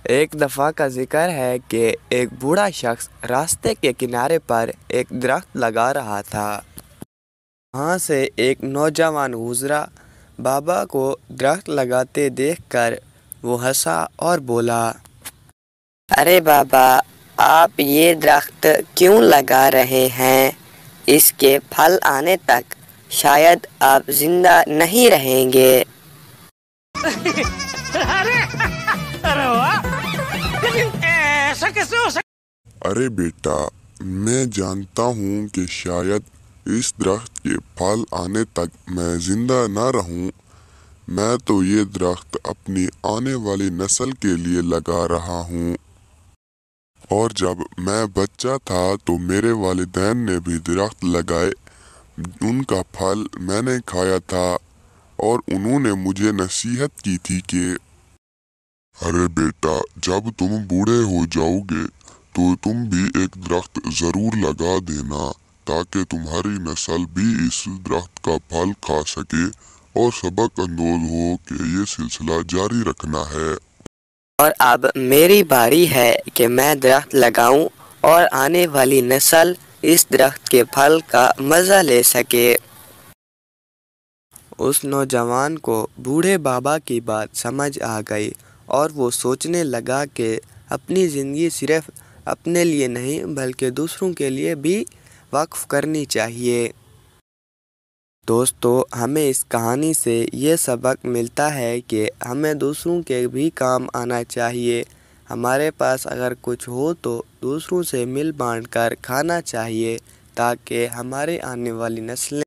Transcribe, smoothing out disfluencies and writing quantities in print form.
ایک دفعہ کا ذکر ہے کہ ایک بوڑھا شخص راستے کے کنارے پر ایک درخت لگا رہا تھا۔ وہاں سے ایک نوجوان گزرا۔ بابا کو درخت لگاتے دیکھ کر وہ ہنسا اور بولا، ارے بابا، آپ یہ درخت کیوں لگا رہے ہیں؟ اس کے پھل آنے تک شاید آپ زندہ نہیں رہیں گے۔ ارے بیٹا، میں جانتا ہوں کہ شاید اس درخت کے پھل آنے تک میں زندہ نہ رہوں۔ میں تو یہ درخت اپنی آنے والی نسل کے لیے لگا رہا ہوں۔ اور جب میں بچہ تھا تو میرے والدین نے بھی درخت لگائے، ان کا پھل میں نے کھایا تھا، اور انہوں نے مجھے نصیحت کی تھی کہ ارے بیٹا، جب تم بوڑھے ہو جاؤ گے تو تم بھی ایک درخت ضرور لگا دینا، تاکہ تمہاری نسل بھی اس درخت کا پھل کھا سکے اور سبق اندوز ہو کہ یہ سلسلہ جاری رکھنا ہے۔ اور اب میری باری ہے کہ میں درخت لگاؤں اور آنے والی نسل اس درخت کے پھل کا مزہ لے سکے۔ اس نوجوان کو بوڑھے بابا کی بات سمجھ آ گئی اور وہ سوچنے لگا کہ اپنی زندگی صرف اپنے لیے نہیں بلکہ دوسروں کے لیے بھی وقف کرنی چاہیے۔ دوستو، ہمیں اس کہانی سے یہ سبق ملتا ہے کہ ہمیں دوسروں کے بھی کام آنا چاہیے۔ ہمارے پاس اگر کچھ ہو تو دوسروں سے مل بانٹ کر کھانا چاہیے، تاکہ ہمارے آنے والی نسلیں